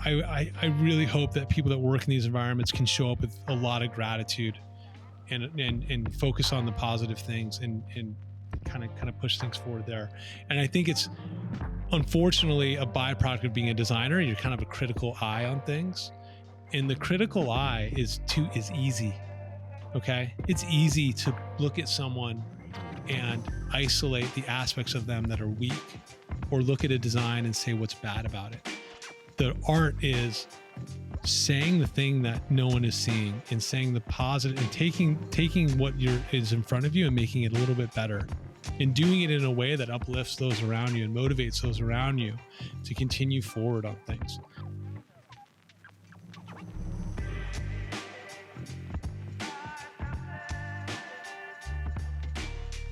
I really hope that people that work in these environments can show up with a lot of gratitude and focus on the positive things and kind of push things forward there. And I think it's unfortunately a byproduct of being a designer. You're kind of a critical eye on things, and the critical eye is easy. Okay, it's easy to look at someone and isolate the aspects of them that are weak, or look at a design and say what's bad about it. The art is saying the thing that no one is seeing and saying the positive, and taking what is in front of you and making it a little bit better, and doing it in a way that uplifts those around you and motivates those around you to continue forward on things.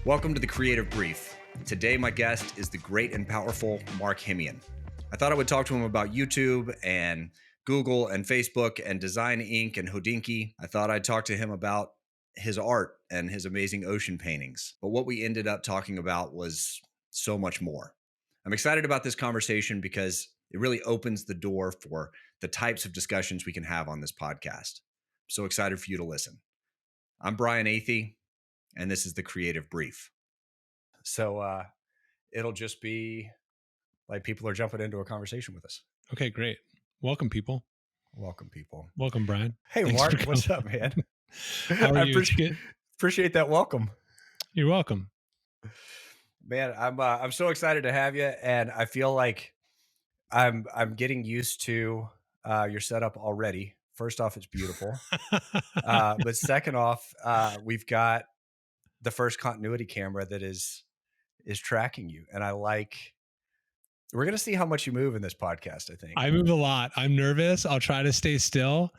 Welcome to The Creative Brief. Today, my guest is the great and powerful Marc Hemeon. I thought I would talk to him about YouTube and Google and Facebook and Design Inc. and Hodinkee. I thought I'd talk to him about his art and his amazing ocean paintings. But what we ended up talking about was so much more. I'm excited about this conversation because it really opens the door for the types of discussions we can have on this podcast. I'm so excited for you to listen. I'm Brian Athey, and this is The Creative Brief. So it'll just be like people are jumping into a conversation with us. Okay, great. Welcome, people. Welcome, people. Welcome, Brian. Hey, Thanks Mark, what's up, man? How are you? Appreciate that welcome. You're welcome. Man, I'm so excited to have you, and I feel like I'm getting used to your setup already. First off, it's beautiful. But second off, we've got the first continuity camera that is tracking you. And we're going to see how much you move in this podcast, I think. I move a lot. I'm nervous. I'll try to stay still.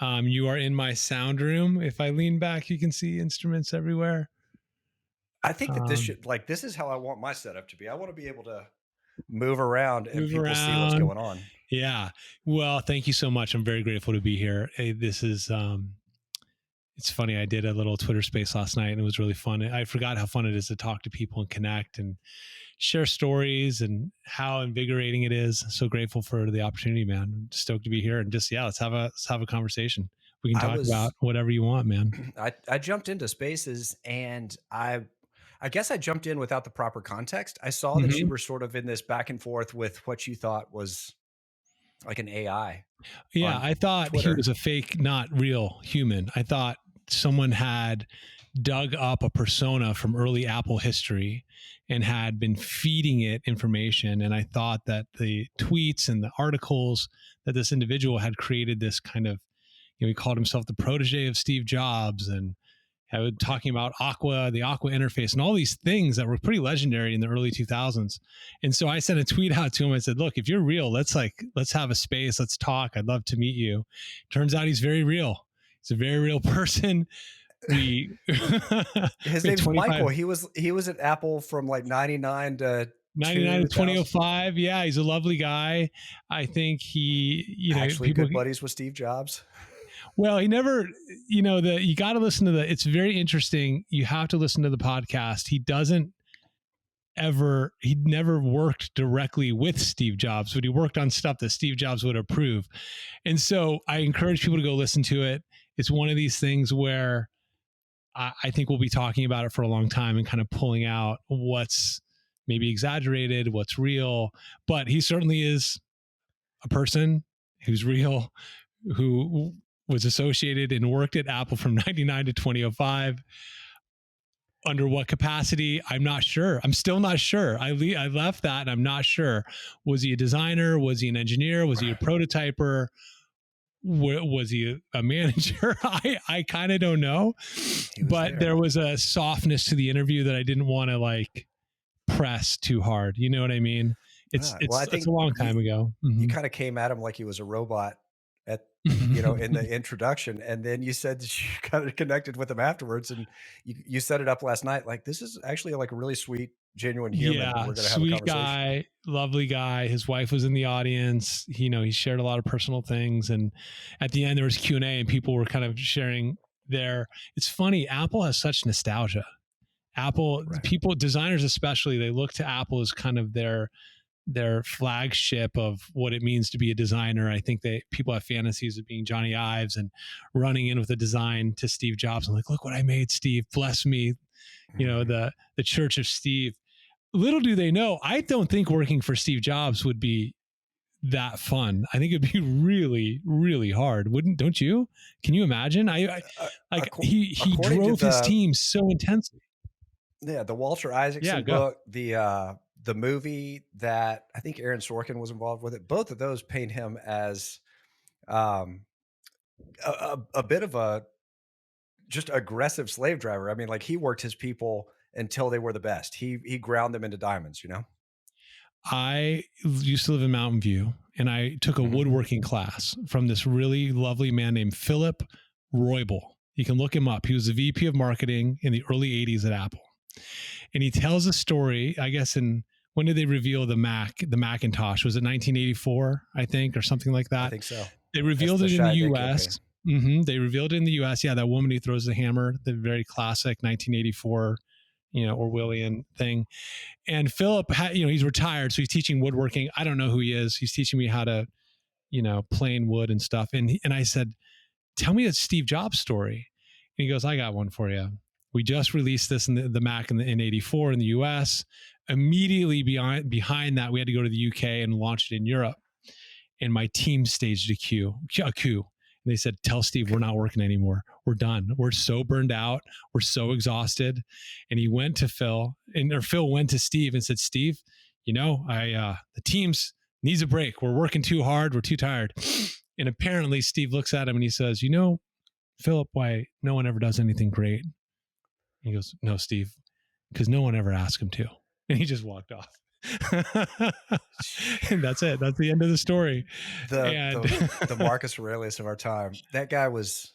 You are in my sound room. If I lean back, you can see instruments everywhere. I think that this is how I want my setup to be. I want to be able to move around and people see what's going on. Yeah. Well, thank you so much. I'm very grateful to be here. Hey, this is, it's funny. I did a little Twitter space last night and it was really fun. I forgot how fun it is to talk to people and connect and share stories and how invigorating it is. So grateful for the opportunity, man. I'm stoked to be here and just, let's have a conversation. We can talk about whatever you want, man. I jumped into spaces and I guess I jumped in without the proper context. I saw that you were sort of in this back and forth with what you thought was like an AI. Yeah. I thought Twitter. He was a fake, not real human. I thought someone had dug up a persona from early Apple history and had been feeding it information. And I thought that the tweets and the articles that this individual had created this kind of, he called himself the protege of Steve Jobs, and talking about the Aqua interface and all these things that were pretty legendary in the early 2000s. And so I sent a tweet out to him. I said, look, if you're real, let's have a space. Let's talk. I'd love to meet you. Turns out he's very real. He's a very real person. His name's Michael. He was at Apple from like 99 to 2005. Yeah, he's a lovely guy. I think he, actually good buddies with Steve Jobs. Well, he never, you got to listen to it's very interesting. You have to listen to the podcast. He never worked directly with Steve Jobs, but he worked on stuff that Steve Jobs would approve. And so I encourage people to go listen to it. It's one of these things where I think we'll be talking about it for a long time and kind of pulling out what's maybe exaggerated, what's real. But he certainly is a person who's real, who was associated and worked at Apple from 99 to 2005. Under what capacity? I'm not sure. I'm still not sure. I left that and I'm not sure. Was he a designer? Was he an engineer? Was he a prototyper? Was he a manager? I kind of don't know, but there was a softness to the interview that I didn't want to press too hard. You know what I mean? It's a long time ago. Mm-hmm. You kind of came at him like he was a robot in the introduction, and then you said that you kind of connected with him afterwards, and you set it up last night. Like, this is actually like a really sweet, genuine human. Yeah, we're gonna have sweet a conversation. Guy, lovely guy. His wife was in the audience. He shared a lot of personal things, and at the end there was Q&A, and people were kind of sharing it's funny. Apple has such nostalgia. Apple, right. People, designers especially, they look to Apple as kind of their their flagship of what it means to be a designer. I think people have fantasies of being Johnny Ives and running in with a design to Steve Jobs. I'm like, look what I made, Steve. Bless me. The Church of Steve. Little do they know, I don't think working for Steve Jobs would be that fun. I think it'd be really, really hard. Don't you? Can you imagine? He drove his team so intensely. Yeah, the Walter Isaacson book, the movie that I think Aaron Sorkin was involved with it. Both of those paint him as a bit of a just aggressive slave driver. I mean, like, he worked his people until they were the best. He ground them into diamonds, you know? I used to live in Mountain View, and I took a woodworking class from this really lovely man named Philip Roybal. You can look him up. He was the VP of marketing in the early 80s at Apple. And he tells a story, I guess, when did they reveal the Macintosh? Was it 1984, I think, or something like that? I think so. They revealed it in the US. They revealed it in the US. Yeah, that woman who throws the hammer, the very classic 1984, Orwellian thing. And Philip, he's retired, so he's teaching woodworking. I don't know who he is. He's teaching me how to, plane wood and stuff. And I said, tell me a Steve Jobs story. And he goes, I got one for you. We just released this in the Mac in 84 in the US. Immediately behind that, we had to go to the UK and launch it in Europe. And my team staged a coup. And they said, tell Steve we're not working anymore. We're done. We're so burned out. We're so exhausted. And he went to Phil went to Steve and said, Steve, the team's needs a break. We're working too hard. We're too tired. And apparently Steve looks at him and he says, Philip, why no one ever does anything great? And he goes, no, Steve, because no one ever asked him to. And he just walked off. And that's it. That's the end of the story. The Marcus Aurelius of our time. That guy was,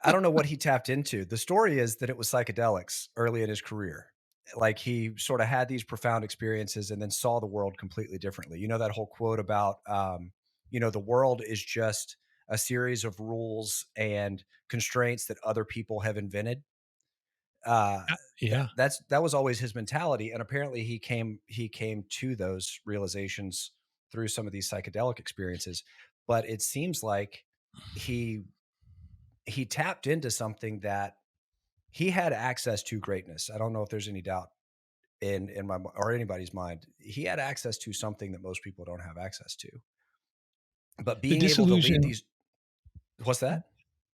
I don't know what he tapped into. The story is that it was psychedelics early in his career. Like, he sort of had these profound experiences and then saw the world completely differently. That whole quote about, the world is just a series of rules and constraints that other people have invented. That was always his mentality. And apparently he came to those realizations through some of these psychedelic experiences. But it seems like he tapped into something that he had access to greatness. I don't know if there's any doubt in my or anybody's mind. He had access to something that most people don't have access to. But being able to lead these, what's that?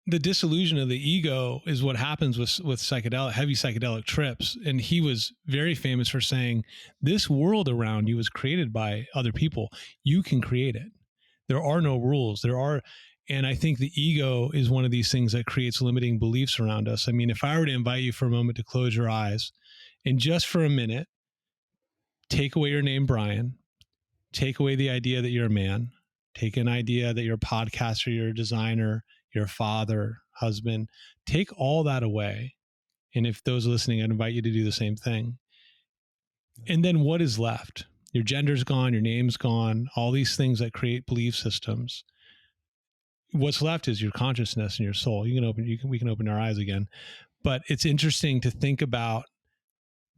The disillusion of the ego is what happens with heavy psychedelic trips. And he was very famous for saying, this world around you was created by other people. You can create it. There are no rules. And I think the ego is one of these things that creates limiting beliefs around us. I mean, if I were to invite you for a moment to close your eyes and just for a minute, take away your name, Brian, take away the idea that you're a man, take an idea that you're a podcaster, you're a designer, your father, husband, take all that away. And if those listening, I'd invite you to do the same thing. And then what is left? Your gender's gone, your name's gone, all these things that create belief systems. What's left is your consciousness and your soul. We can open our eyes again. But it's interesting to think about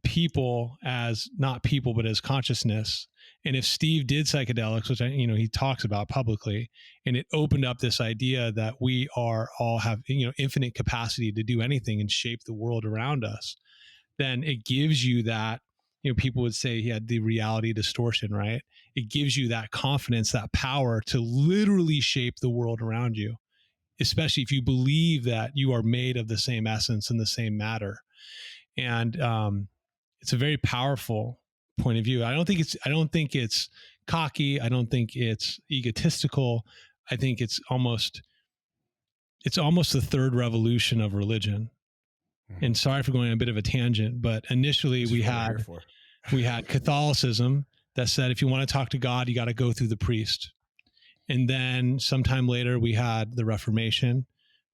people as not people, but as consciousness. And if Steve did psychedelics, which he talks about publicly, and it opened up this idea that we all have infinite capacity to do anything and shape the world around us, then it gives you that. People would say he had the reality distortion, right? It gives you that confidence, that power to literally shape the world around you, especially if you believe that you are made of the same essence and the same matter. And it's a very powerful point of view. I don't think it's cocky. I don't think it's egotistical. I think it's almost the third revolution of religion. And sorry for going on a bit of a tangent, but initially we had Catholicism that said, if you want to talk to God, you got to go through the priest. And then sometime later we had the Reformation.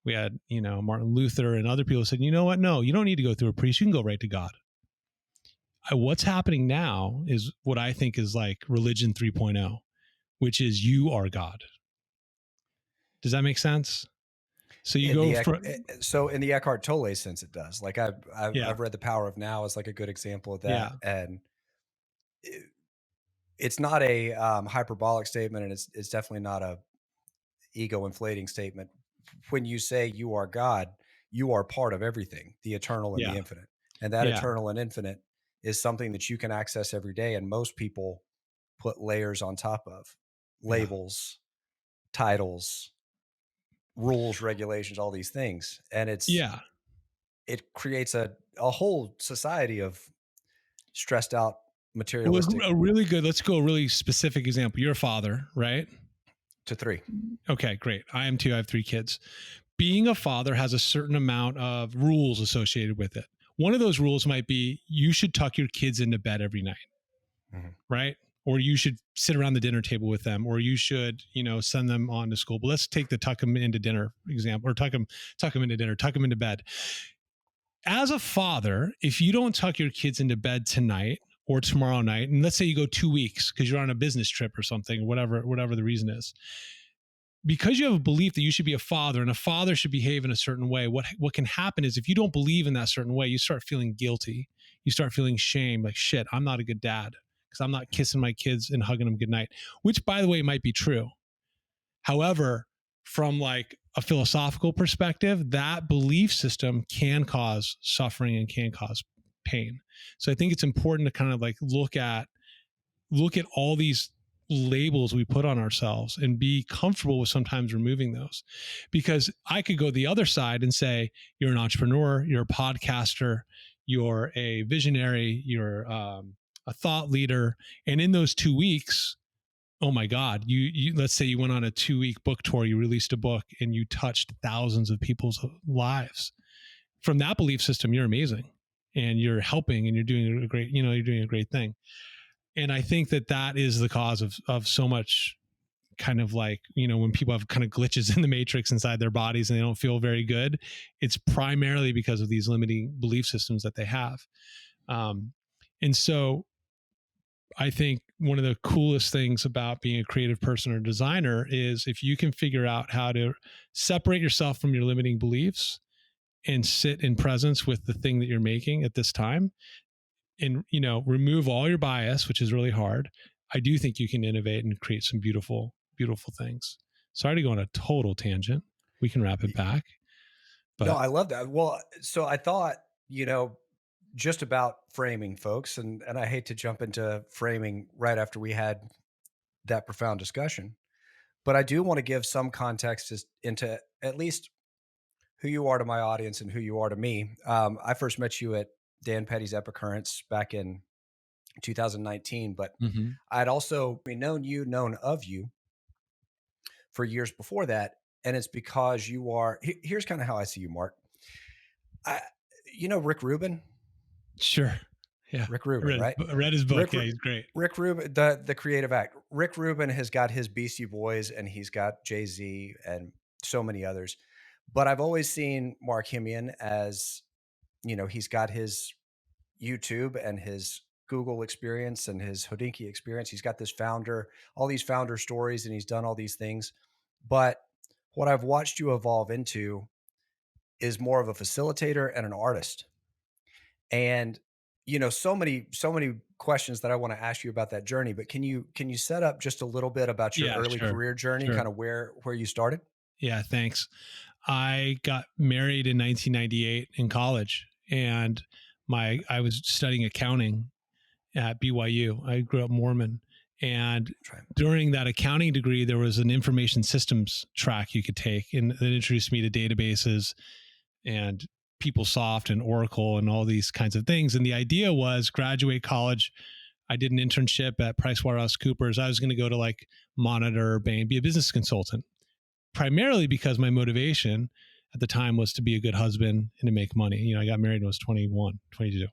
We had, Martin Luther and other people said, you know what? No, you don't need to go through a priest. You can go right to God. What's happening now is what I think is like religion 3.0, which is you are God. Does that make sense? So so in the Eckhart Tolle sense, it does. Like I've read The Power of Now as like a good example of that. Yeah. And it's not a hyperbolic statement, and it's definitely not a ego inflating statement. When you say you are God, you are part of everything, the eternal and the Yeah. infinite. And that Yeah. eternal and infinite is something that you can access every day. And most people put layers on top of Yeah. labels, titles, rules, regulations, all these things. And Yeah. it creates a whole society of stressed out Well, materialistic let's go a really specific example. You're a father, right? to three. Okay, great. I am too. I have 3 kids. Being a father has a certain amount of rules associated with it. One of those rules might be you should tuck your kids into bed every night, Mhm. right? Or you should sit around the dinner table with them, or you should, send them on to school. But let's take the tuck them into dinner example, or tuck them into dinner, tuck them into bed. As a father, if you don't tuck your kids into bed tonight or tomorrow night, and let's say you go 2 weeks because you're on a business trip or something, whatever the reason is, because you have a belief that you should be a father and a father should behave in a certain way, what can happen is if you don't believe in that certain way, you start feeling guilty. You start feeling shame, like, shit, I'm not a good dad because I'm not kissing my kids and hugging them goodnight, which, by the way, might be true. However, from like a philosophical perspective, that belief system can cause suffering and can cause pain. So I think it's important to kind of like look at all these labels we put on ourselves and be comfortable with sometimes removing those. Because I could go the other side and say, you're an entrepreneur, you're a podcaster, you're a visionary, you're a thought leader. And in those 2 weeks, oh my God, you let's say you went on a 2-week book tour, you released a book and you touched thousands of people's lives. From that belief system, you're amazing and you're helping and you're doing a great thing. And I think that is the cause of so much kind of like, when people have kind of glitches in the matrix inside their bodies and they don't feel very good, it's primarily because of these limiting belief systems that they have. And so I think one of the coolest things about being a creative person or designer is if you can figure out how to separate yourself from your limiting beliefs and sit in presence with the thing that you're making at this time, and remove all your bias, which is really hard. I do think you can innovate and create some beautiful things. Sorry to go on a total tangent. We can wrap it back. No, But I love that. Well, so I thought, just about framing folks, and I hate to jump into framing right after we had that profound discussion, but I do want to give some context into at least who you are to my audience and who you are to me. I first met you at Dan Petty's Epicurrence back in 2019, but mhm. I'd also known of you for years before that. And it's because here's kind of how I see you, Mark. I, Rick Rubin? Sure. Yeah. Rick Rubin, right? I read his book. Rick Yeah, he's great. Rick Rubin, the creative act. Rick Rubin has got his Beastie Boys and he's got Jay-Z and so many others. But I've always seen Marc Hemeon as, he's got his YouTube and his Google experience and his Hodinkee experience. He's got all these founder stories, and he's done all these things. But what I've watched you evolve into is more of a facilitator and an artist. And so many questions that I want to ask you about that journey, but can you set up just a little bit about your Yeah, early sure. career journey, Sure. kind of where you started? Yeah, thanks. I got married in 1998 in college, and I was studying accounting at BYU. I grew up Mormon, and Right. during that accounting degree, there was an information systems track you could take, and that introduced me to databases and PeopleSoft and Oracle and all these kinds of things. And the idea was graduate college. I did an internship at PricewaterhouseCoopers. I was going to go to like Monitor, Bain, be a business consultant, primarily because my motivation at the time was to be a good husband and to make money. I got married when I was 21, 22.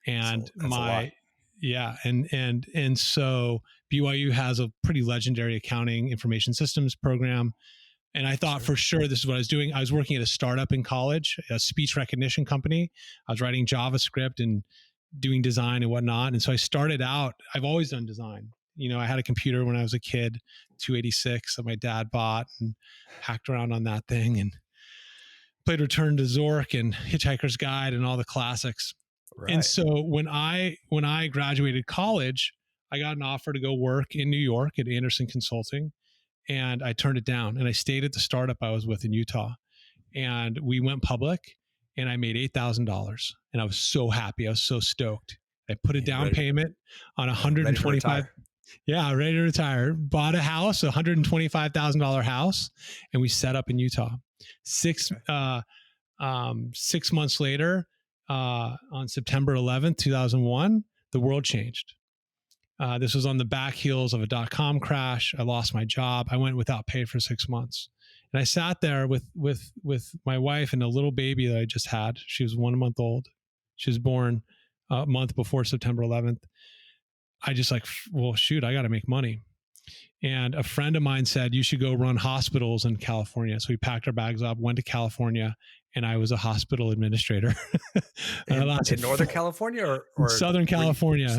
And That's a lot. yeah. And so BYU has a pretty legendary accounting information systems program. And I thought for sure this is what I was doing. I was working at a startup in college, a speech recognition company. I was writing JavaScript and doing design and whatnot. And so I started out, I've always done design. I had a computer when I was a kid, 286 that my dad bought, and hacked around on that thing and played Return to Zork and Hitchhiker's Guide and all the classics. Right. And so when I graduated college, I got an offer to go work in New York at Anderson Consulting, and I turned it down. And I stayed at the startup I was with in Utah, and we went public, and I made $8,000, and I was so happy. I was so stoked. I put a down payment on 125. Yeah, ready to retire. Bought a house, $125,000 house, and we set up in Utah. 6 months later, on September 11th, 2001, the world changed. This was on the back heels of a .com crash. I lost my job. I went without pay for 6 months. And I sat there with my wife and a little baby that I just had. She was 1 month old. She was born a month before September 11th. I just like, well, shoot, I got to make money. And a friend of mine said, you should go run hospitals in California. So we packed our bags up, went to California, and I was a hospital administrator. In Northern California or Southern California?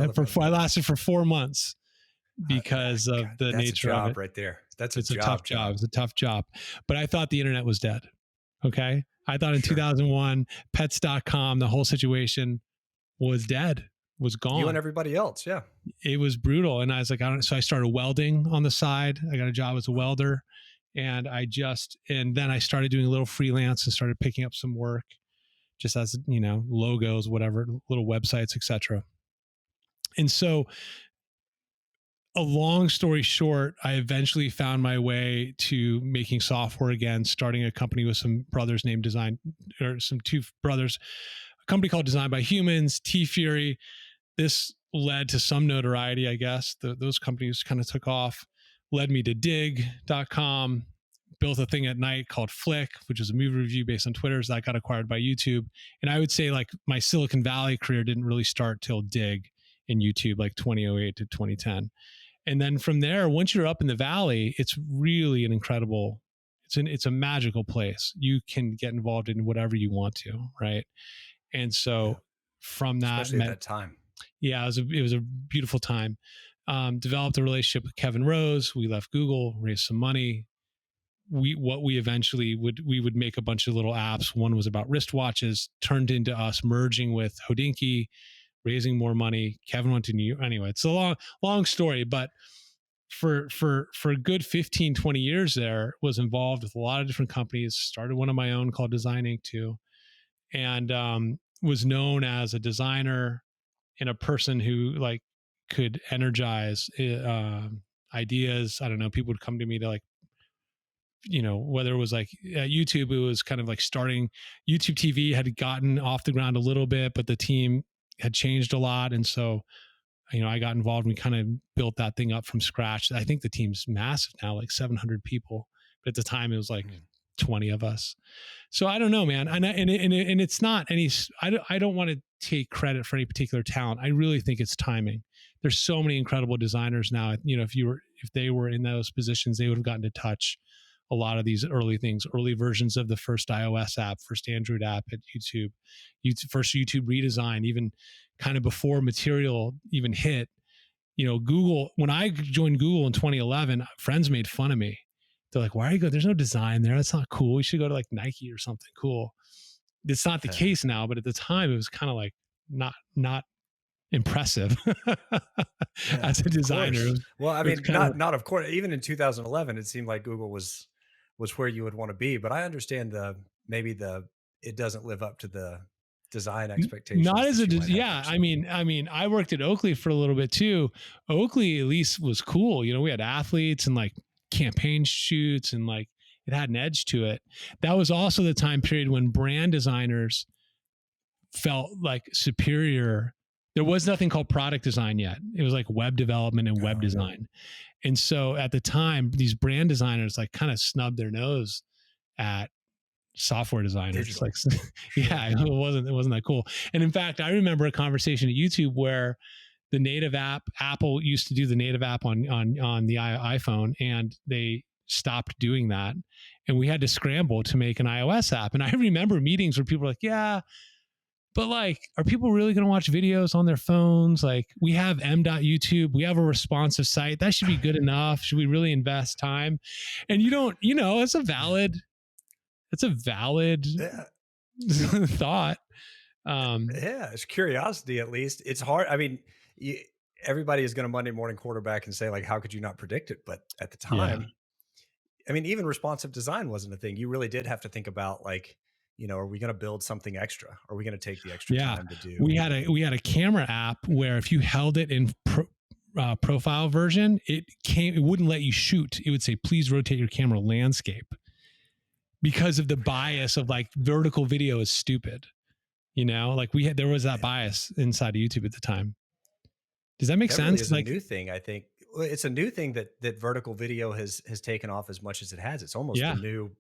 I lasted for 4 months because of the nature of it. Right there. It's a tough job. It's a tough job. But I thought the internet was dead. Okay. I thought in 2001, pets.com, the whole situation was dead, was gone. You and everybody else. Yeah. It was brutal. And I was like, so I started welding on the side. I got a job as a welder. And then I started doing a little freelance and started picking up some work just as, logos, whatever, little websites, etc. And so a long story short, I eventually found my way to making software again, starting a company with some brothers named two brothers, a company called Design by Humans, T-Fury. This led to some notoriety, I guess. Those companies kind of took off. Led me to Digg.com, built a thing at night called Flick, which is a movie review based on Twitter. So that got acquired by YouTube. And I would say like my Silicon Valley career didn't really start till Digg and YouTube, like 2008 to 2010. And then from there, once you're up in the Valley, it's really an incredible, it's a magical place. You can get involved in whatever you want to, right? And so from that, especially at that time. Yeah, it was a beautiful time. Developed a relationship with Kevin Rose. We left Google, raised some money. We would make a bunch of little apps. One was about wristwatches, turned into us merging with Hodinkee, raising more money. Kevin went to New York. Anyway, it's a long story, but for a good 15, 20 years there, was involved with a lot of different companies, started one of my own called Design Inc. too. And was known as a designer and a person who like could energize ideas. I don't know, people would come to me to like, whether it was like YouTube, it was kind of like starting. YouTube TV had gotten off the ground a little bit, but the team had changed a lot. And so, I got involved and we kind of built that thing up from scratch. I think the team's massive now, like 700 people. But at the time it was like 20 of us. So I don't know, man. And it's not any, I don't want to take credit for any particular talent. I really think it's timing. There's so many incredible designers now. If they were in those positions, they would have gotten to touch a lot of these early things, early versions of the first iOS app, first Android app at YouTube, first YouTube redesign, even kind of before Material even hit. Google, when I joined Google in 2011, friends made fun of me. They're like, why are you going? There's no design there. That's not cool. You should go to like Nike or something cool. It's not the case now, but at the time it was kind of like not impressive as a designer. Well, I mean, not of course. Even in 2011, it seemed like Google was where you would want to be. But I understand it doesn't live up to the design expectations. Not as I mean, I worked at Oakley for a little bit too. Oakley at least was cool. We had athletes and like campaign shoots and like it had an edge to it. That was also the time period when brand designers felt like superior. There was nothing called product design yet. It was like web development and web design. And so at the time, these brand designers like kind of snubbed their nose at software designers. Like, it wasn't that cool. And in fact, I remember a conversation at YouTube where the native app, Apple used to do the native app on the iPhone, and they stopped doing that. And we had to scramble to make an iOS app. And I remember meetings where people were like, yeah, but like, are people really going to watch videos on their phones? Like, we have m.youtube, we have a responsive site. That should be good enough. Should we really invest time? And it's a valid thought. It's curiosity, at least. It's hard. I mean, everybody is going to Monday morning quarterback and say like, how could you not predict it? But at the Yeah. time, I mean, even responsive design wasn't a thing. You really did have to think about like, are we going to build something extra? Are we going to take the extra Yeah. time to do? We had a camera app where if you held it in profile version, it wouldn't let you shoot. It would say, please rotate your camera landscape, because of the bias of like vertical video is stupid. Like there was that bias inside of YouTube at the time. Does that make That sense? really is a new thing. I think it's a new thing that vertical video has taken off as much as it has. It's almost the Yeah. new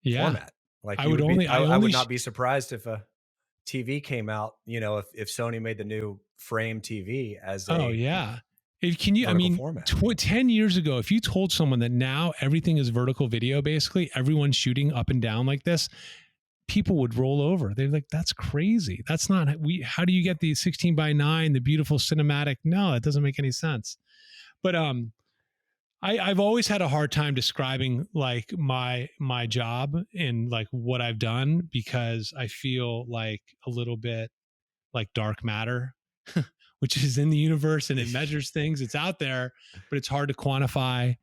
Yeah. format. Like I you would would be, only, I would not be surprised if a TV came out, if Sony made the new frame TV as oh a yeah. Can you, I vertical mean, format. 10 years ago, if you told someone that now everything is vertical video, basically everyone's shooting up and down like this, people would roll over. They're like, that's crazy. That's not, how do you get the 16:9, the beautiful cinematic? No, it doesn't make any sense. But, I've always had a hard time describing like my job and like what I've done, because I feel like a little bit like dark matter, which is in the universe and it measures things. It's out there, but it's hard to quantify.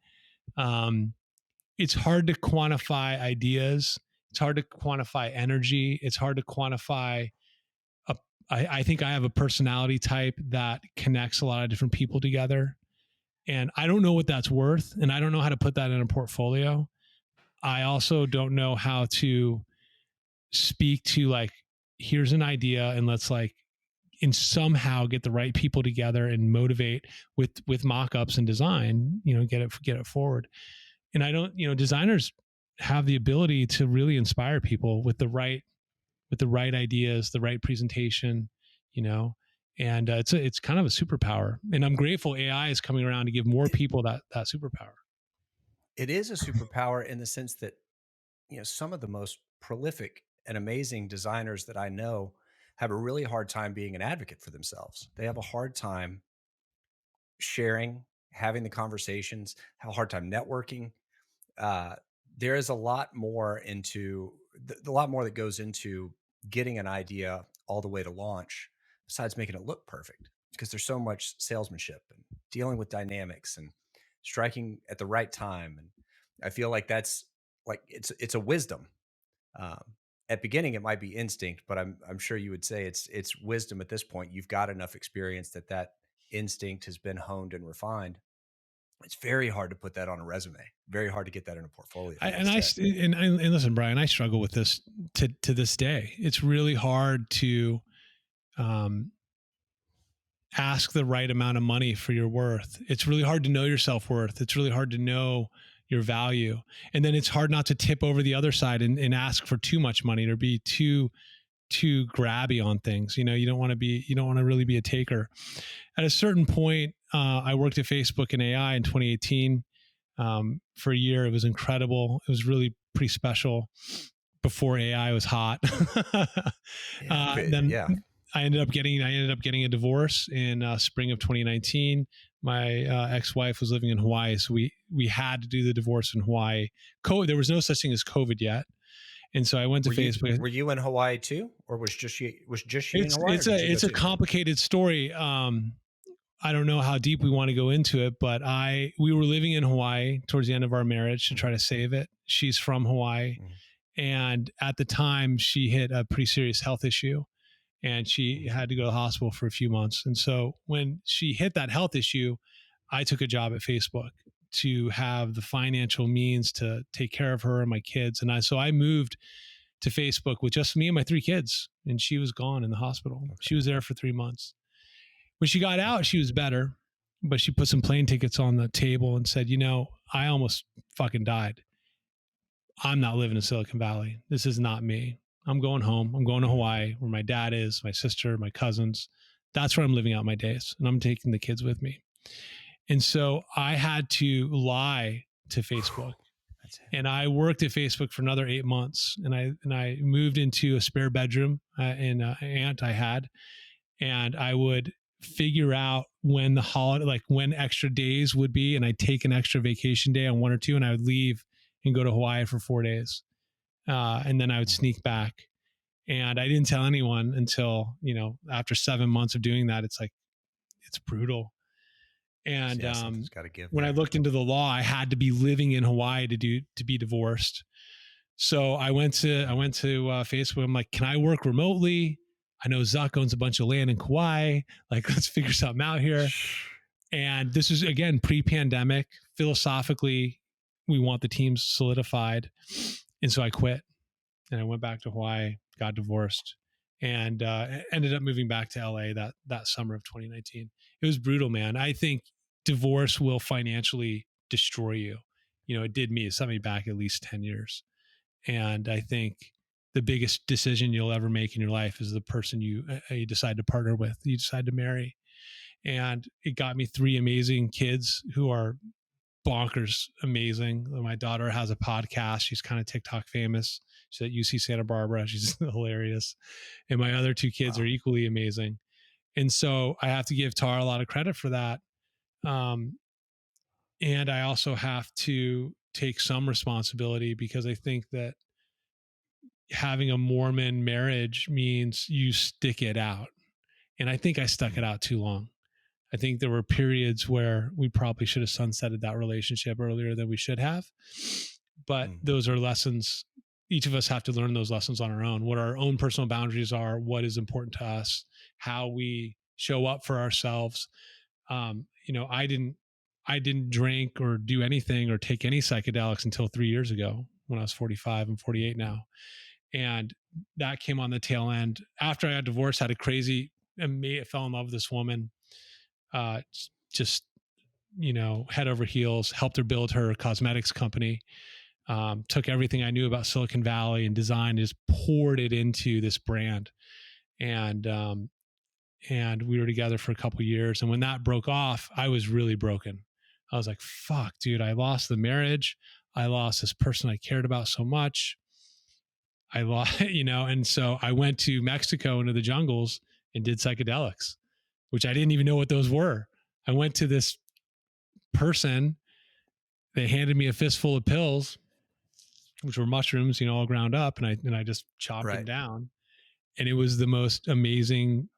It's hard to quantify ideas. It's hard to quantify energy. It's hard to quantify. I think I have a personality type that connects a lot of different people together. And I don't know what that's worth. And I don't know how to put that in a portfolio. I also don't know how to speak to like, here's an idea and let's like, and somehow get the right people together and motivate with mock-ups and design, get it forward. And I don't, designers have the ability to really inspire people with the right ideas, the right presentation, and it's kind of a superpower. And I'm grateful AI is coming around to give more people that superpower. It is a superpower in the sense that, some of the most prolific and amazing designers that I know have a really hard time being an advocate for themselves. They have a hard time sharing, having the conversations, have a hard time networking. Uh, there is a lot more a lot more that goes into getting an idea all the way to launch, besides making it look perfect, because there's so much salesmanship and dealing with dynamics and striking at the right time. And I feel like that's like it's a wisdom. Um, at beginning, it might be instinct, but I'm sure you would say it's wisdom at this point. You've got enough experience that instinct has been honed and refined. It's very hard to put that on a resume. Very hard to get that in a portfolio. And listen, Brian, I struggle with this to this day. It's really hard to ask the right amount of money for your worth. It's really hard to know your self-worth. It's really hard to know your value. And then it's hard not to tip over the other side and ask for too much money or be too grabby on things. You don't want to really be a taker. At a certain point, I worked at Facebook in AI in 2018 for a year. It was incredible. It was really pretty special before AI was hot. I ended up getting a divorce in spring of 2019. My ex-wife was living in Hawaii, so we had to do the divorce in Hawaii. There was no such thing as COVID yet. And so I went to Facebook. Were you in Hawaii too, or was just you in Hawaii? It's a complicated story. I don't know how deep we want to go into it, but we were living in Hawaii towards the end of our marriage to try to save it. She's from Hawaii, and at the time she hit a pretty serious health issue, and she had to go to the hospital for a few months. And so when she hit that health issue, I took a job at Facebook to have the financial means to take care of her and my kids. And so I moved to Facebook with just me and my 3 kids, and she was gone in the hospital. Okay. She was there for 3 months. When she got out, she was better, but she put some plane tickets on the table and said, I almost fucking died. I'm not living in Silicon Valley. This is not me. I'm going home. I'm going to Hawaii where my dad is, my sister, my cousins. That's where I'm living out my days. And I'm taking the kids with me. And so I had to lie to Facebook. And I worked at Facebook for another 8 months. And I moved into a spare bedroom in an aunt I had. And I would figure out when the holiday, like when extra days would be. And I'd take an extra vacation day on 1 or 2, and I would leave and go to Hawaii for 4 days. And then I would sneak back. And I didn't tell anyone until, after 7 months of doing that, it's it's brutal. And Yeah, something's got to give when I there. looked into the law, I had to be living in Hawaii to be divorced. So I went to Facebook. I'm like, can I work remotely? I know Zuck owns a bunch of land in Kauai. Like, let's figure something out here. And this is, again, pre-pandemic. Philosophically, we want the teams solidified. And so I quit and I went back to Hawaii, got divorced, and ended up moving back to LA that summer of 2019. It was brutal, man. I think divorce will financially destroy you. You know, it did me. It set me back at least 10 years. And I think the biggest decision you'll ever make in your life is the person you decide to partner with, you decide to marry. And it got me 3 amazing kids who are bonkers amazing. My daughter has a podcast. She's kind of TikTok famous. She's at UC Santa Barbara. She's hilarious. And my other 2 kids are equally amazing. And so I have to give Tara a lot of credit for that. And I also have to take some responsibility, because I think that having a Mormon marriage means you stick it out. And I think I stuck it out too long. I think there were periods where we probably should have sunsetted that relationship earlier than we should have. But those are lessons. Each of us have to learn those lessons on our own, what our own personal boundaries are, what is important to us, how we show up for ourselves. You know, I didn't drink or do anything or take any psychedelics until 3 years ago, when I was 45. I'm 48 now. And that came on the tail end after I got divorced. Had a crazy, I fell in love with this woman, just, you know, head over heels, helped her build her cosmetics company, took everything I knew about Silicon Valley and design, just poured it into this brand. And we were together for a couple of years. And when that broke off, I was really broken. I was like, fuck, dude, I lost the marriage. I lost this person I cared about so much. I lost, you know, and so I went to Mexico into the jungles and did psychedelics, which I didn't even know what those were. I went to this person, they handed me a fistful of pills, which were mushrooms, you know, all ground up, and I just chopped them down. And it was the most amazing,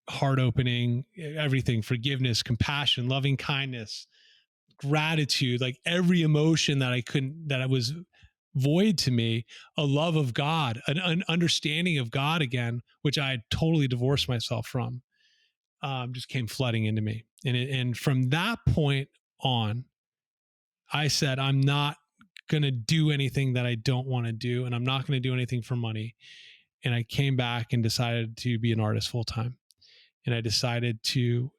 heart opening, everything, forgiveness, compassion, loving kindness, gratitude, like every emotion that I was void to me, a love of God, an understanding of God again, which I had totally divorced myself from, just came flooding into me. And from that point on, I said, I'm not going to do anything that I don't want to do. And I'm not going to do anything for money. And I came back and decided to be an artist full time. And I decided to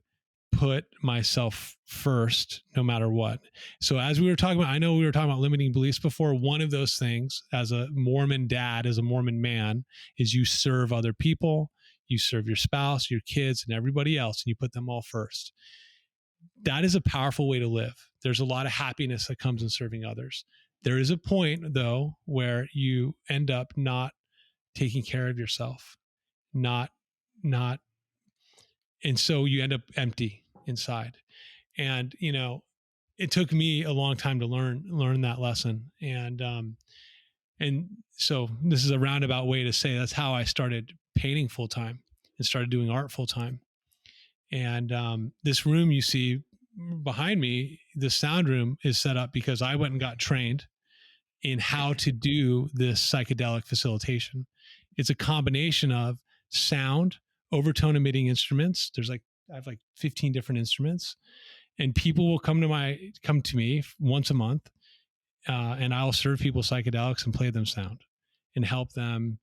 put myself first, no matter what. So as we were talking about, I know we were talking about limiting beliefs before. One of those things, as a Mormon dad, as a Mormon man, is you serve other people, you serve your spouse, your kids, and everybody else, and you put them all first. That is a powerful way to live. There's a lot of happiness that comes in serving others. There is a point, though, where you end up not taking care of yourself, not, and so you end up empty inside. And, you know, it took me a long time to learn that lesson. And so this is a roundabout way to say that's how I started painting full time and started doing art full time. And this room you see behind me, the sound room, is set up because I went and got trained in how to do this psychedelic facilitation. It's a combination of sound, overtone emitting instruments. I have like 15 different instruments, and people will come to me once a month, and I'll serve people psychedelics and play them sound and help them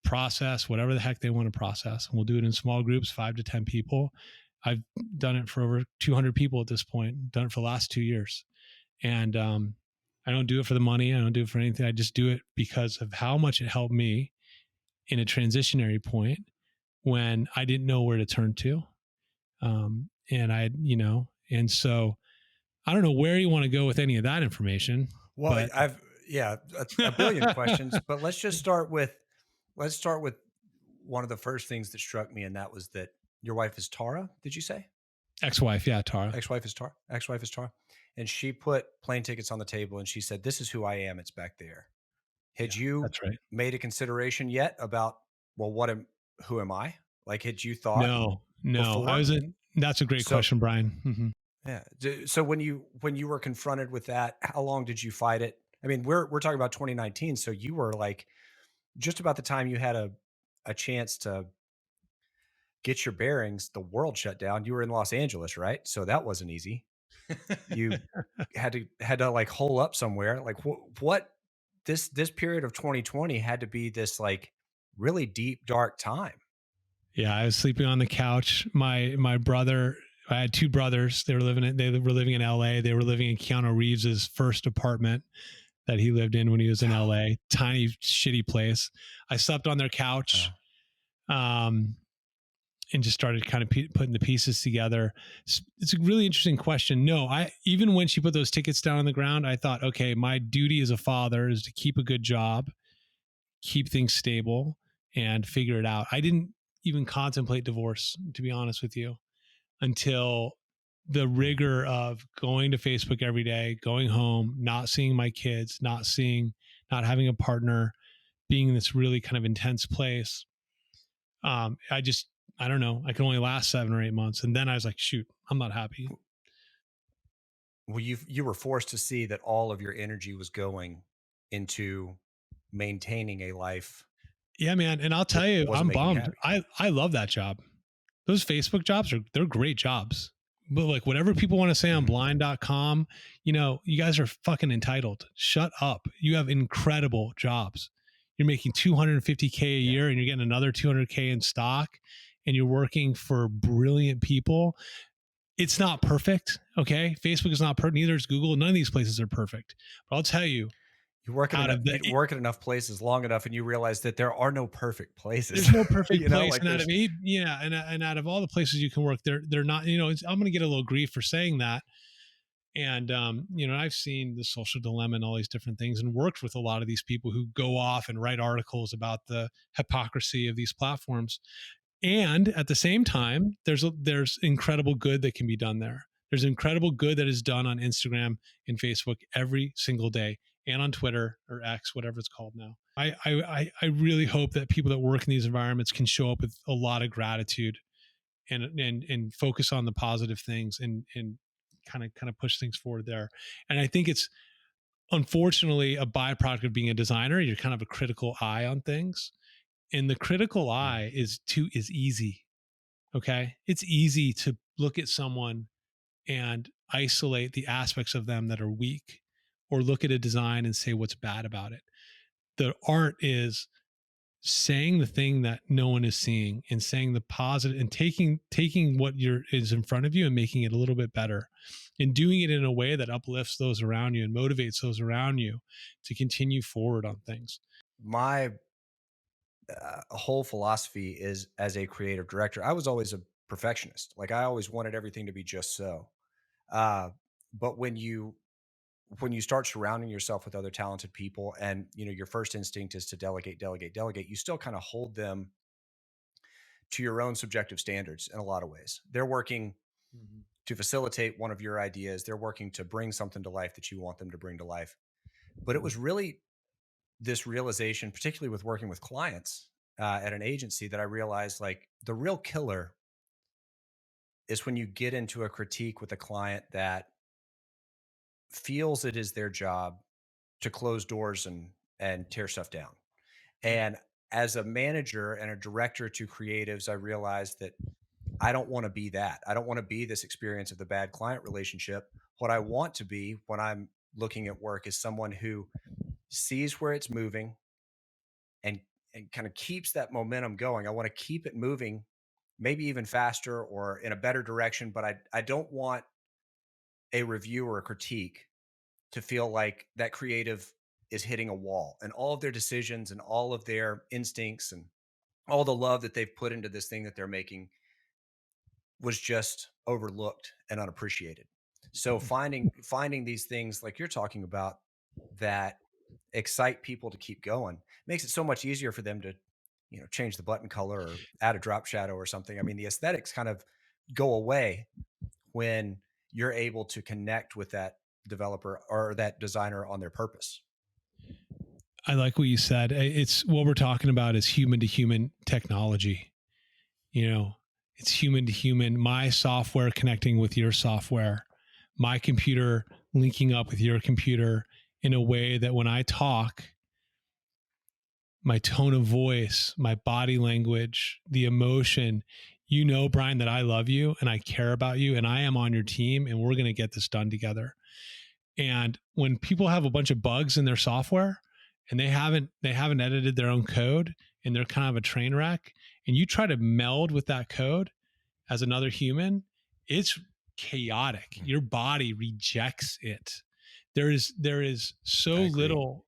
process whatever the heck they want to process. And we'll do it in small groups, 5 to 10 people. I've done it for over 200 people at this point, done it for the last 2 years. And I don't do it for the money. I don't do it for anything. I just do it because of how much it helped me in a transitionary point when I didn't know where to turn to. And so I don't know where you want to go with any of that information. Well, but I've a billion questions, but let's start with one of the first things that struck me, and that was that your wife is Tara. Did you say? Ex-wife, yeah, Tara. Ex-wife is Tara. And she put plane tickets on the table and she said, "This is who I am. It's back there." Had you that's right. made a consideration yet about, well, who am I? Like, had you thought? No, before? That's a great So question, Brian. yeah. So when you were confronted with that, how long did you fight it? I mean, we're talking about 2019, so you were like just about the time you had a chance to get your bearings, the world shut down. You were in Los Angeles, right? So that wasn't easy. You had to like hole up somewhere. Like what this period of 2020 had to be this like really deep dark time. Yeah, I was sleeping on the couch. My brother, I had two brothers. They were living in LA. They were living in Keanu Reeves's first apartment that he lived in when he was in LA. Tiny shitty place. I slept on their couch. Um and just started kind of putting the pieces together. It's a really interesting question. No, even when she put those tickets down on the ground, I thought, okay, my duty as a father is to keep a good job, keep things stable, and figure it out. I didn't even contemplate divorce, to be honest with you, until the rigor of going to Facebook every day, going home, not seeing my kids, not having a partner, being in this really kind of intense place. I don't know. I can only last 7 or 8 months. And then I was like, shoot, I'm not happy. Well, you were forced to see that all of your energy was going into maintaining a life Yeah, man. And I'll tell that you, wasn't I'm making you bummed. happy. I love that job. Those Facebook jobs they're great jobs. But like whatever people want to say on blind.com, you guys are fucking entitled. Shut up. You have incredible jobs. You're making 250K a year and you're getting another 200K in stock and you're working for brilliant people. It's not perfect. Okay. Facebook is not perfect. Neither is Google. None of these places are perfect. But I'll tell you, You work at enough places long enough, and you realize that there are no perfect places. there's no perfect You know, place. like And out there's of and out of all the places you can work, they're not, I'm gonna get a little grief for saying that. And I've seen the social dilemma and all these different things and worked with a lot of these people who go off and write articles about the hypocrisy of these platforms. And at the same time, there's incredible good that can be done there. There's incredible good that is done on Instagram and Facebook every single day, and on Twitter or X, whatever it's called now. I really hope that people that work in these environments can show up with a lot of gratitude and focus on the positive things and kind of push things forward there. And I think it's unfortunately a byproduct of being a designer. You're kind of a critical eye on things, and the critical eye is easy. Okay. It's easy to look at someone and isolate the aspects of them that are weak, or look at a design and say what's bad about it. The art is saying the thing that no one is seeing and saying the positive and taking what is in front of you and making it a little bit better, and doing it in a way that uplifts those around you and motivates those around you to continue forward on things. my whole philosophy is, as a creative director, I was always a perfectionist. Like I always wanted everything to be just so. Uh, but when you start surrounding yourself with other talented people, and your first instinct is to delegate, delegate, delegate, you still kind of hold them to your own subjective standards in a lot of ways. They're working to facilitate one of your ideas. They're working to bring something to life that you want them to bring to life. But it was really this realization, particularly with working with clients at an agency, that I realized like the real killer is when you get into a critique with a client that feels it is their job to close doors and tear stuff down. And as a manager and a director to creatives, I realized that I don't want to be that. I don't want to be this experience of the bad client relationship. What I want to be when I'm looking at work is someone who sees where it's moving and kind of keeps that momentum going. I want to keep it moving, maybe even faster or in a better direction, but I don't want a review or a critique to feel like that creative is hitting a wall, and all of their decisions and all of their instincts and all the love that they've put into this thing that they're making was just overlooked and unappreciated. So finding these things like you're talking about that excite people to keep going makes it so much easier for them to change the button color or add a drop shadow or something. I mean, the aesthetics kind of go away when you're able to connect with that developer or that designer on their purpose. I like what you said. It's what we're talking about is human to human technology. It's human to human, my software connecting with your software, my computer linking up with your computer in a way that when I talk, my tone of voice, my body language, the emotion, you know, Brian, that I love you and I care about you and I am on your team and we're going to get this done together. And when people have a bunch of bugs in their software and they haven't edited their own code and they're kind of a train wreck, and you try to meld with that code as another human, it's chaotic. Your body rejects it. There is so little.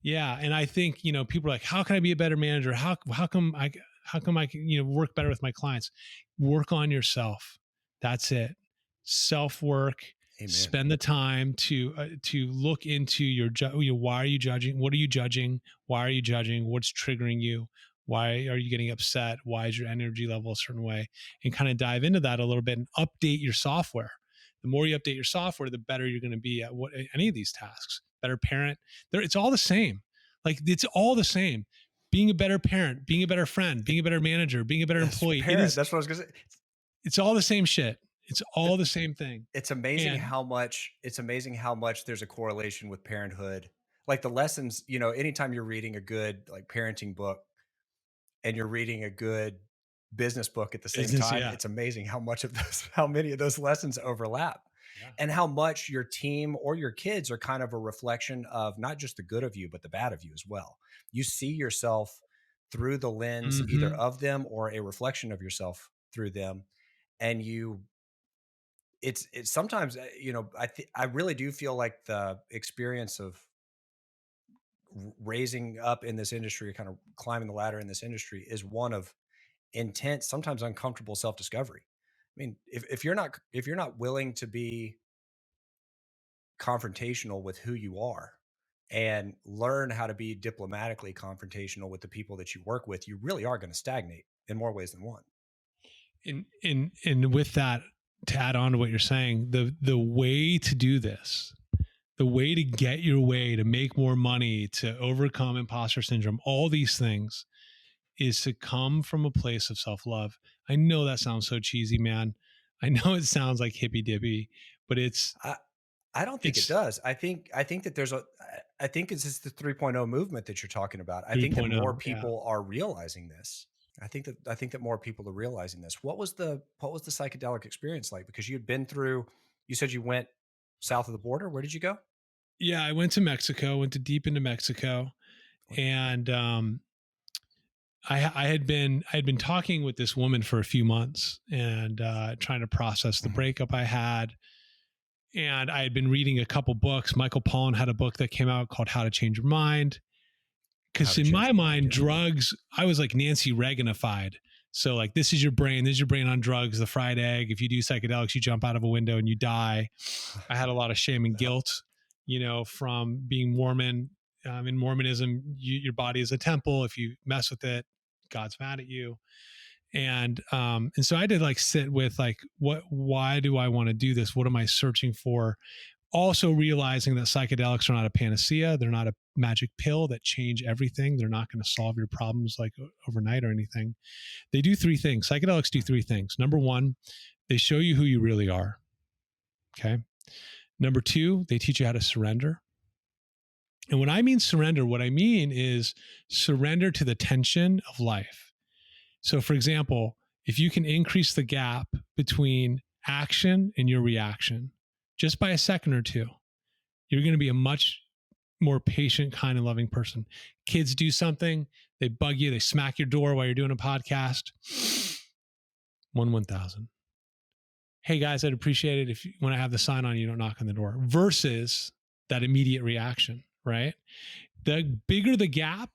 Yeah. And I think, you know, people are like, how can I be a better manager? How come I can, you know, work better with my clients? Work on yourself. That's it. Self-work. Amen. Spend the time to look into your, you know, why are you judging? What are you judging? Why are you judging? What's triggering you? Why are you getting upset? Why is your energy level a certain way? And kind of dive into that a little bit and update your software. The more you update your software, the better you're going to be at any of these tasks. Better parent. It's all the same. Like, it's all the same. Being a better parent, being a better friend, being a better manager, being a better employee. That's what I was going to say. It's all the same shit. It's all the same thing. It's amazing how much there's a correlation with parenthood. Like the lessons, you know, anytime you're reading a good like parenting book and you're reading a good business book at the same time, it's amazing how many of those lessons overlap. Yeah. And how much your team or your kids are kind of a reflection of not just the good of you, but the bad of you as well. You see yourself through the lens either of them or a reflection of yourself through them. And it's sometimes, you know, I really do feel like the experience of raising up in this industry, kind of climbing the ladder in this industry, is one of intense, sometimes uncomfortable self-discovery. I mean, if you're not willing to be confrontational with who you are and learn how to be diplomatically confrontational with the people that you work with, you really are going to stagnate in more ways than one. And with that, to add on to what you're saying, the way to do this, the way to get your way, to make more money, to overcome imposter syndrome, all these things, is to come from a place of self-love. I know that sounds so cheesy, man. I know it sounds like hippy dippy, but I don't think it does. I think that I think it's just the 3.0 movement that you're talking about. I think that more people are realizing this. I think that more people are realizing this. What was the psychedelic experience like? Because you said you went south of the border. Where did you go? Yeah, I went to Mexico, went deep into Mexico. And I had been talking with this woman for a few months and trying to process the breakup I had. And I had been reading a couple books. Michael Pollan had a book that came out called How to Change Your Mind. Because in my mind, drugs, I was like Nancy Reaganified. So like, this is your brain on drugs, the fried egg. If you do psychedelics, you jump out of a window and you die. I had a lot of shame and guilt, you know, from being Mormon. In Mormonism, your body is a temple. If you mess with it, God's mad at you. And so I did like sit with like, why do I want to do this? What am I searching for? Also realizing that psychedelics are not a panacea. They're not a magic pill that change everything. They're not going to solve your problems like overnight or anything. They do three things. Psychedelics do three things. Number one, they show you who you really are. Okay. Number two, they teach you how to surrender. And when I mean surrender, what I mean is surrender to the tension of life. So for example, if you can increase the gap between action and your reaction just by a second or two, you're going to be a much more patient, kind, and loving person. Kids do something, they bug you, they smack your door while you're doing a podcast. 1,000. Hey guys, I'd appreciate it when I have the sign on, you don't knock on the door. Versus that immediate reaction, right? The bigger the gap,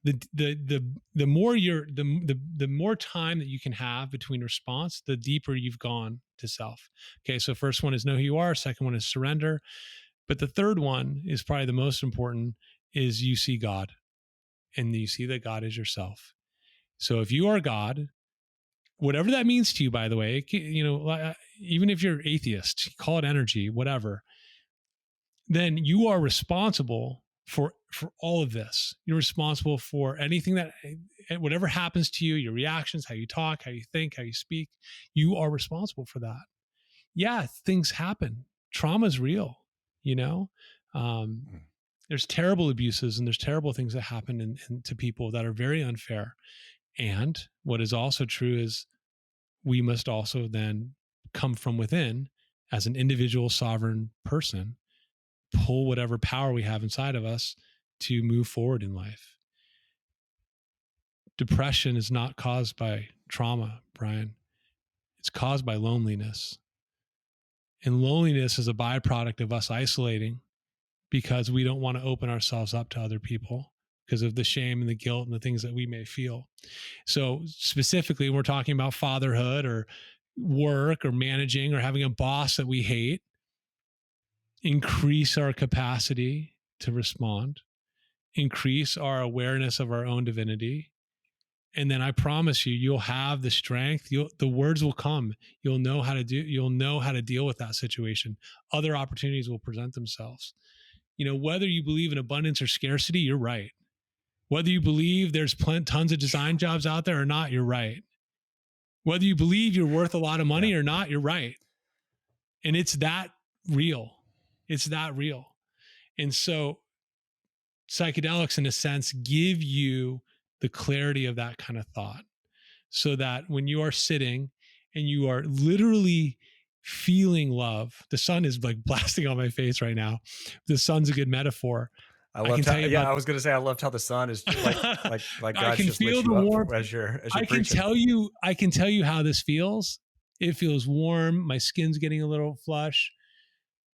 the more time that you can have between response, the deeper you've gone to self. Okay, so first one is know who you are. Second one is surrender. But the third one is probably the most important, is you see God, and you see that God is yourself. So if you are God, whatever that means to you, by the way, you know, even if you're atheist, call it energy, whatever, then you are responsible for all of this. You're responsible for anything that, whatever happens to you, your reactions, how you talk, how you think, how you speak, you are responsible for that. Yeah, things happen. Trauma is real, you know? There's terrible abuses and there's terrible things that happen to people that are very unfair. And what is also true is we must also then come from within as an individual sovereign person, pull whatever power we have inside of us to move forward in life. Depression is not caused by trauma, Brian. It's caused by loneliness. And loneliness is a byproduct of us isolating because we don't want to open ourselves up to other people because of the shame and the guilt and the things that we may feel. So specifically, when we're talking about fatherhood or work or managing or having a boss that we hate, increase our capacity to respond, increase our awareness of our own divinity. And then I promise you, you'll have the strength. The words will come. You'll know how to deal with that situation. Other opportunities will present themselves. Whether you believe in abundance or scarcity, you're right. Whether you believe there's tons of design jobs out there or not, you're right. Whether you believe you're worth a lot of money or not, you're right. And it's that real. It's that real. And so psychedelics, in a sense, give you the clarity of that kind of thought so that when you are sitting and you are literally feeling love, the sun is like blasting on my face right now. The sun's a good metaphor. I was going to say, I loved how the sun is like God I can just feel lit the you up warmth. as you're I can tell you how this feels. It feels warm. My skin's getting a little flush.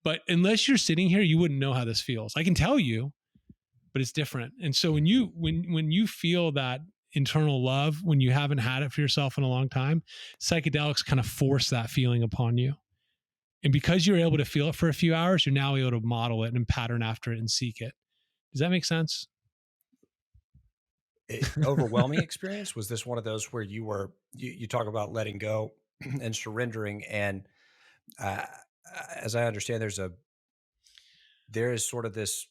But unless you're sitting here, you wouldn't know how this feels. I can tell you, but it's different. And so when you feel that internal love, when you haven't had it for yourself in a long time, psychedelics kind of force that feeling upon you. And because you're able to feel it for a few hours, you're now able to model it and pattern after it and seek it. Does that make sense? Overwhelming experience? Was this one of those where you talk about letting go and surrendering? And as I understand, there is sort of this,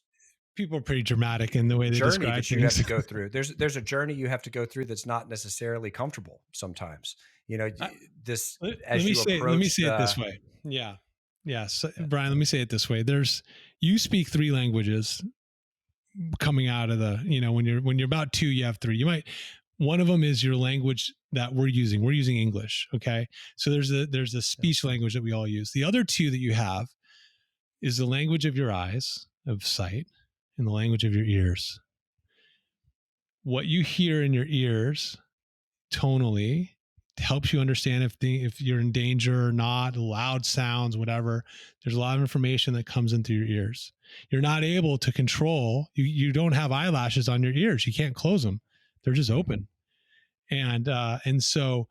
people are pretty dramatic in the way they describe that you have to go through. There's a journey you have to go through that's not necessarily comfortable sometimes. Let me say it this way. Yeah. So, Brian, let me say it this way. You speak 3 languages coming out of when you're about 2, you have 3. One of them is your language that we're using. We're using English. Okay. So there's a speech language that we all use. The other 2 that you have is the language of your eyes, of sight, and the language of your ears. What you hear in your ears tonally helps you understand if you're in danger or not, loud sounds, whatever. There's a lot of information that comes in through your ears. You're not able to control, you don't have eyelashes on your ears. You can't close them. They're just open. And so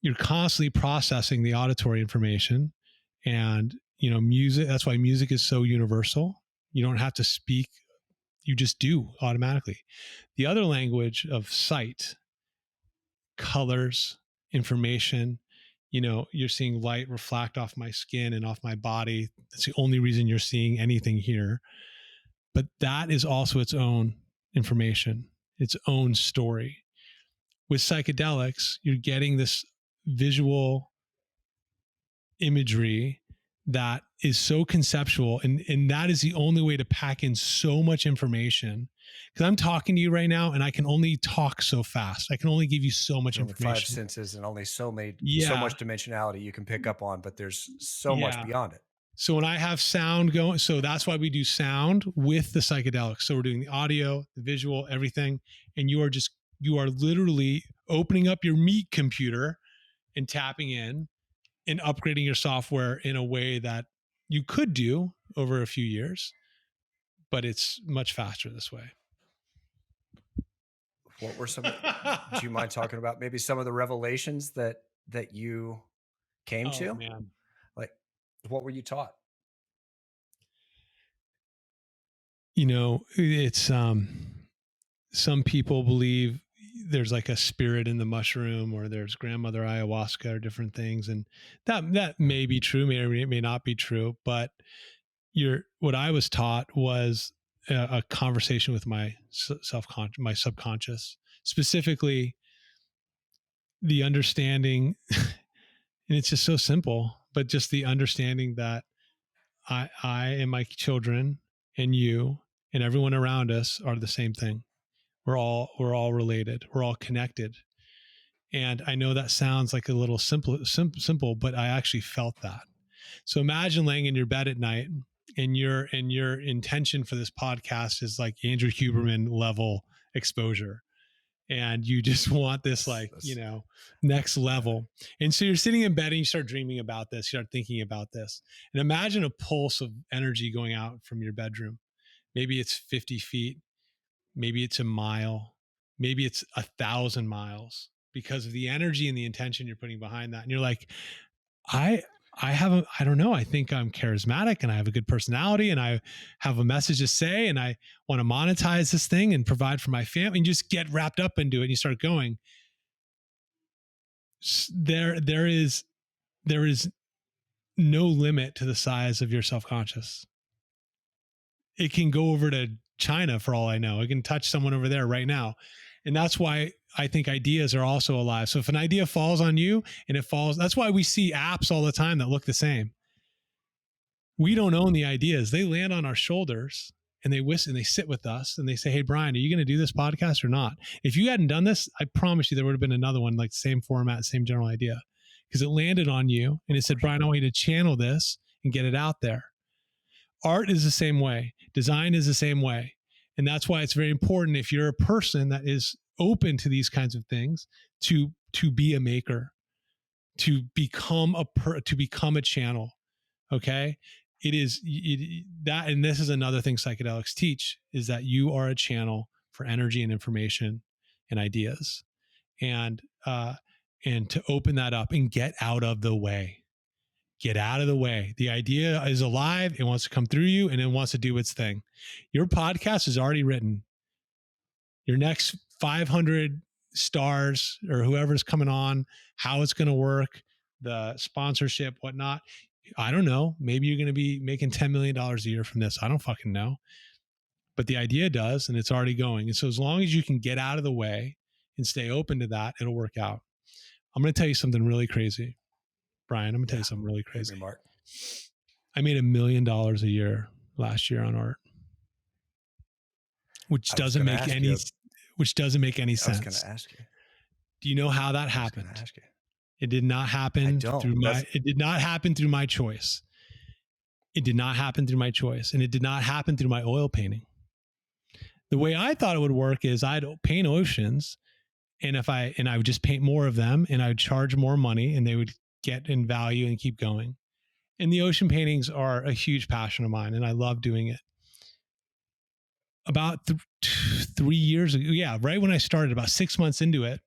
you're constantly processing the auditory information and, music. That's why music is so universal. You don't have to speak. You just do automatically. The other language of sight, colors, information, you're seeing light reflect off my skin and off my body. That's the only reason you're seeing anything here. But that is also its own information, its own story. With psychedelics, you're getting this visual imagery that is so conceptual. And that is the only way to pack in so much information. Because I'm talking to you right now and I can only talk so fast. I can only give you so much information. 5 senses and only so much dimensionality you can pick up on, but there's so much beyond it. So when I have sound going, so that's why we do sound with the psychedelics. So we're doing the audio, the visual, everything. And you are literally opening up your meat computer and tapping in and upgrading your software in a way that you could do over a few years, but it's much faster this way. What were do you mind talking about maybe some of the revelations that you came to? Man. Like, what were you taught? It's some people believe there's like a spirit in the mushroom, or there's grandmother ayahuasca, or different things. And that may be true, may not be true, but what I was taught was a conversation with my my subconscious, specifically the understanding, and it's just so simple, but just the understanding that I and my children and you and everyone around us are the same thing. We're all related. We're all connected. And I know that sounds like a little simple, but I actually felt that. So imagine laying in your bed at night, and your intention for this podcast is like Andrew Huberman level exposure. And you just want this, like, next level. And so you're sitting in bed and you start dreaming about this, you start thinking about this. And imagine a pulse of energy going out from your bedroom. Maybe it's 50 feet, maybe it's a mile, maybe it's 1,000 miles, because of the energy and the intention you're putting behind that. And you're like, I don't know. I think I'm charismatic and I have a good personality and I have a message to say and I want to monetize this thing and provide for my family, and just get wrapped up into it. And you start going, there is no limit to the size of your self-conscious. It can go over to China for all I know. It can touch someone over there right now. And that's why I think ideas are also alive. So if an idea falls on you and it falls, that's why we see apps all the time that look the same. We don't own the ideas. They land on our shoulders and they sit with us and they say, hey, Brian, are you going to do this podcast or not? If you hadn't done this, I promise you there would have been another one, like same format, same general idea, because it landed on you and it said, Brian, I want you to channel this and get it out there. Art is the same way. Design is the same way. And that's why it's very important, if you're a person that is open to these kinds of things, to be a maker, to become a channel. Okay. That, and this is another thing psychedelics teach, is that you are a channel for energy and information and ideas, and to open that up and get out of the way. Get out of the way. The idea is alive. It wants to come through you and it wants to do its thing. Your podcast is already written. Your next 500 stars or whoever's coming on, how it's going to work, the sponsorship, whatnot. I don't know. Maybe you're going to be making $10 million a year from this. I don't fucking know. But the idea does, and it's already going. And so as long as you can get out of the way and stay open to that, it'll work out. I'm going to tell you something really crazy. Brian, I'm going to tell you something really crazy. Mark. I made $1 million a year last year on art, which doesn't make any sense. I was going to ask you. Do you know how that happened? It did not happen it did not happen through my choice. It did not happen through my choice, and it did not happen through my oil painting. The way I thought it would work is I'd paint oceans, and I would just paint more of them, and I would charge more money, and they would get in value and keep going. And the ocean paintings are a huge passion of mine, and I love doing it. About 3 years ago, right when I started, about 6 months into it,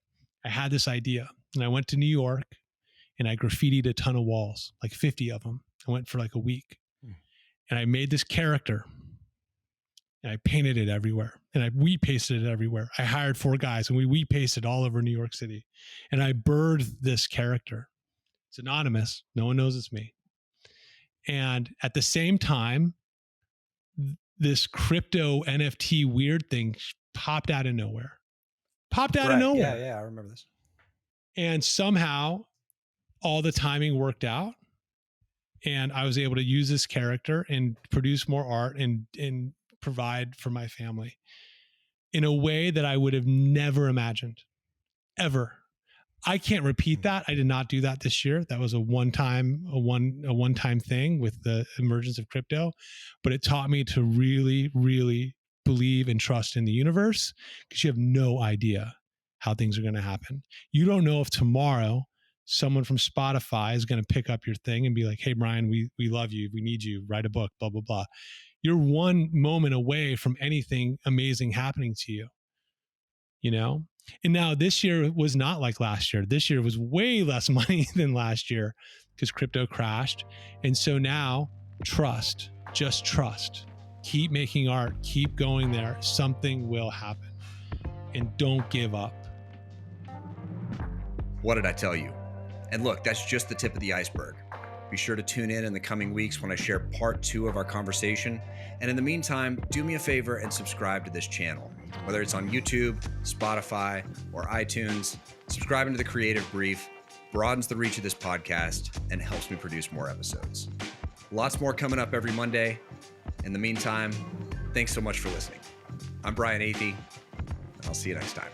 I had this idea, and I went to New York and I graffitied a ton of walls, like 50 of them. I went for like a week, and I made this character, and I painted it everywhere, and I wheat pasted it everywhere. I hired 4 guys, and we wheat pasted all over New York City, and I birthed this character. It's anonymous. No one knows it's me. And at the same time, this crypto NFT weird thing popped out of nowhere. Yeah, I remember this. And somehow all the timing worked out, and I was able to use this character and produce more art and provide for my family in a way that I would have never imagined, ever. I can't repeat that. I did not do that this year. That was a one-time thing with the emergence of crypto, but it taught me to really, really believe and trust in the universe, because you have no idea how things are going to happen. You don't know if tomorrow someone from Spotify is going to pick up your thing and be like, hey, Brian, we love you. We need you. Write a book, blah, blah, blah. You're one moment away from anything amazing happening to you, you know? And now this year was not like last year. This year was way less money than last year because crypto crashed. And so now trust, just trust, keep making art, keep going there. Something will happen, and don't give up. What did I tell you? And look, that's just the tip of the iceberg. Be sure to tune in the coming weeks when I share part 2 of our conversation. And in the meantime, do me a favor and subscribe to this channel. Whether it's on YouTube, Spotify, or iTunes, subscribing to The Creative Brief broadens the reach of this podcast and helps me produce more episodes. Lots more coming up every Monday. In the meantime, thanks so much for listening. I'm Brian Athey, and I'll see you next time.